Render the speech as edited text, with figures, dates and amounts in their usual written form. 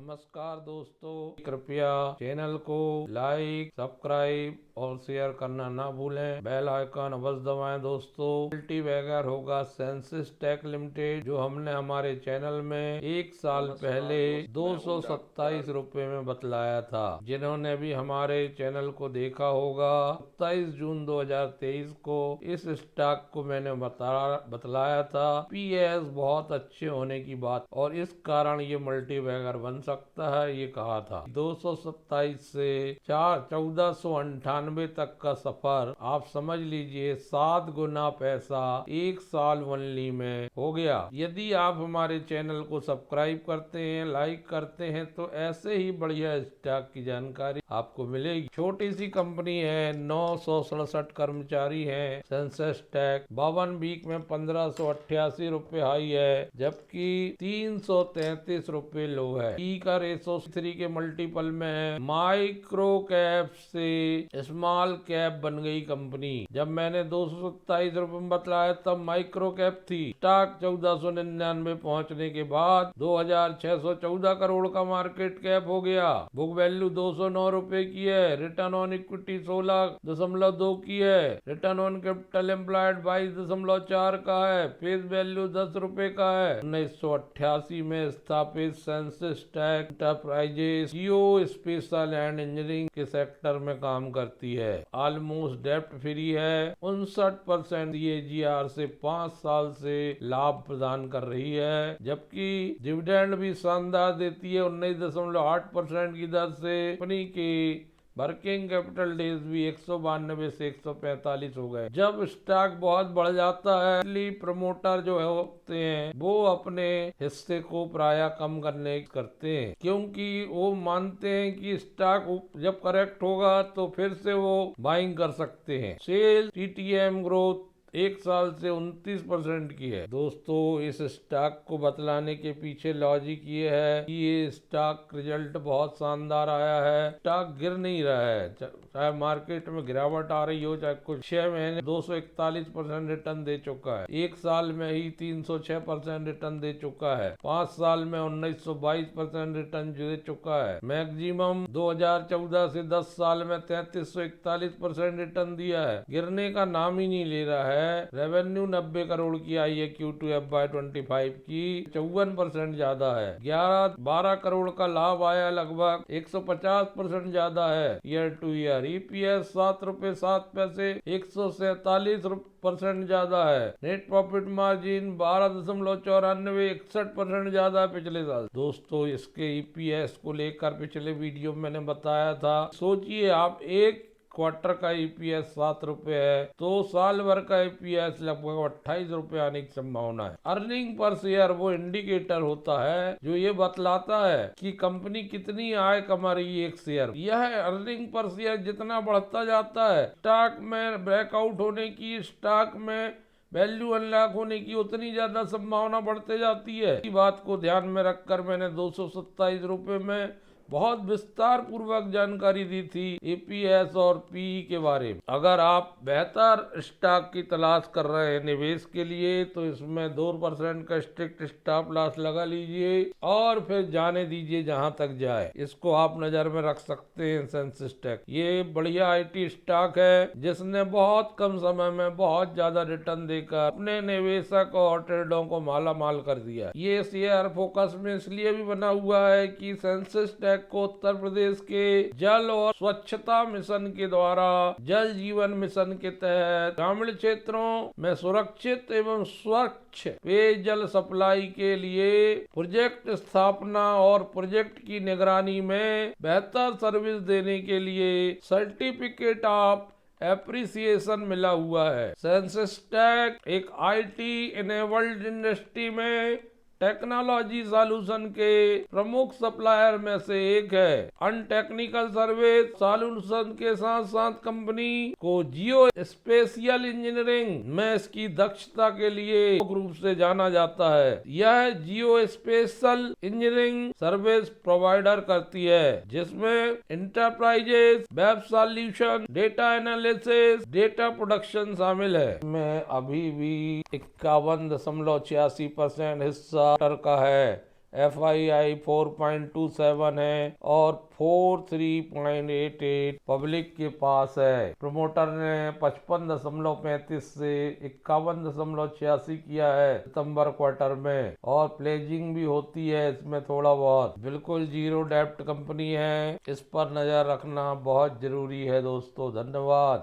नमस्कार दोस्तों, कृपया चैनल को लाइक, सब्सक्राइब और शेयर करना ना भूलें। बेल आइकन अवश्य दबाएं। दोस्तों, मल्टीबैगर होगा सेंसिस टेक लिमिटेड, जो हमने हमारे चैनल में एक साल पहले 227 रुपए में बतलाया था। जिन्होंने भी हमारे चैनल को देखा होगा, 27 जून 2023 को इस स्टॉक को मैंने बतलाया था। पीएस बहुत अच्छे होने की बात और इस कारण ये मल्टीबैगर बन सकता है, ये कहा था। 227 से 1498 तक का सफर आप समझ लीजिए 7 गुना पैसा एक साल ओनली में हो गया। यदि आप हमारे चैनल को सब्सक्राइब करते हैं, लाइक करते हैं, तो ऐसे ही बढ़िया स्टॉक की जानकारी आपको मिलेगी। छोटी सी कंपनी है, 967 कर्मचारी हैं। सेंसेक्स टेक 52 वीक में 1588 रुपए हाई है, जबकि 333 रुपए लो है। ई का रेशो 3 के मल्टीपल में है। माइक्रो कैप से स्मॉल कैप बन गई कंपनी। जब मैंने 227 रुपए में बतलाया तब माइक्रो कैप थी। स्टॉक 1499 पहुंचने के बाद 2614 करोड़ का मार्केट कैप हो गया। बुक वैल्यू 209 रुपए की है। रिटर्न ऑन इक्विटी 16.2 की है। रिटर्न ऑन कैपिटल एम्प्लॉयड 22.4 का है। फेस वैल्यू 10 रुपए का है। 1988 में स्थापित Sensis Tech Enterprises geospatial and engineering के सेक्टर में काम करती है। ऑलमोस्ट डेब्ट फ्री है। 59% CAGR से 5 साल से लाभ प्रदान कर रही है, जबकि डिविडेंड भी शानदार देती है। 19.8% की दर से कंपनी की वर्किंग कैपिटल डेज भी 192 से 145 हो गए। जब स्टॉक बहुत बढ़ जाता है, इसलिए प्रमोटर जो होते हैं वो अपने हिस्से को प्राय कम करते हैं, क्योंकि वो मानते हैं कि स्टॉक जब करेक्ट होगा तो फिर से वो बाइंग कर सकते हैं। सेल TTM ग्रोथ एक साल से 29% की है। दोस्तों, इस स्टॉक को बतलाने के पीछे लॉजिक ये है कि ये स्टॉक रिजल्ट बहुत शानदार आया है। स्टॉक गिर नहीं रहा है, चाहे मार्केट में गिरावट आ रही हो, चाहे कुछ 6 महीने 241% रिटर्न दे चुका है। एक साल में ही 306% रिटर्न दे चुका है। 5 साल में 1922% रिटर्न दे चुका है। मैक्सिमम 2014 से 10 साल में 3341% रिटर्न दिया है। गिरने का नाम ही नहीं ले रहा है। रेवेन्यू 90 करोड़ की आई है Q2 FY25 की, 54% ज्यादा है। 12 करोड़ का लाभ आया, लगभग 150% ज्यादा है ईयर टू ईयर। EPS 7 रुपए 7 पैसे, 147% ज्यादा है। नेट प्रॉफिट मार्जिन 12.94, 61% ज्यादा है पिछले साल। दोस्तों, इसके EPS को लेकर पिछले वीडियो में मैंने बताया था। सोचिए आप, एक क्वार्टर का EPS 7 रुपए है तो साल भर का EPS लगभग 28 रुपए आने की संभावना है। अर्निंग पर शेयर वो इंडिकेटर होता है जो ये बतलाता है कि कंपनी कितनी आय कमा रही है एक शेयर। यह अर्निंग पर शेयर जितना बढ़ता जाता है, स्टॉक में ब्रेकआउट होने की, स्टॉक में वैल्यू अनलॉक होने की उतनी ज्यादा संभावना बढ़ते जाती है। इस बात को ध्यान में रखकर मैंने 227 रुपए में बहुत विस्तार पूर्वक जानकारी दी थी EPS और PE के बारे में। अगर आप बेहतर स्टॉक की तलाश कर रहे हैं निवेश के लिए, तो इसमें 2% का स्ट्रिक्ट स्टॉप लॉस लगा लीजिए और फिर जाने दीजिए जहां तक जाए। इसको आप नजर में रख सकते हैं। सेंसिस टेक ये बढ़िया IT स्टॉक है, जिसने बहुत कम समय में बहुत ज्यादा रिटर्न देकर अपने निवेशक और ट्रेडरों को माला माल कर दिया। ये शेयर फोकस में इसलिए भी बना हुआ है कि सेंसिस टेक को उत्तर प्रदेश के जल और स्वच्छता मिशन के द्वारा जल जीवन मिशन के तहत ग्रामीण क्षेत्रों में सुरक्षित एवं स्वच्छ पेयजल सप्लाई के लिए प्रोजेक्ट स्थापना और प्रोजेक्ट की निगरानी में बेहतर सर्विस देने के लिए सर्टिफिकेट ऑफ एप्रिसिएशन मिला हुआ है। सेंसिस टेक एक IT इनेबल्ड इंडस्ट्री में टेक्नोलॉजी सॉल्यूशन के प्रमुख सप्लायर में से एक है। अनटेक्निकल सर्विस सॉल्यूशन के साथ साथ कंपनी को जियो स्पेशियल इंजीनियरिंग में इसकी दक्षता के लिए रूप से जाना जाता है। यह जियो स्पेशल इंजीनियरिंग सर्विस प्रोवाइडर करती है, जिसमें enterprises, web solution, data analysis, data production शामिल है। में अभी भी 51.86% हिस्सा का है। FII 4.27 है और 43.88 पब्लिक के पास है। प्रमोटर ने 55.35 से 51.86 किया है सितंबर क्वार्टर में, और प्लेजिंग भी होती है इसमें थोड़ा बहुत। बिल्कुल जीरो डेप्ट कंपनी है, इस पर नजर रखना बहुत जरूरी है दोस्तों। धन्यवाद।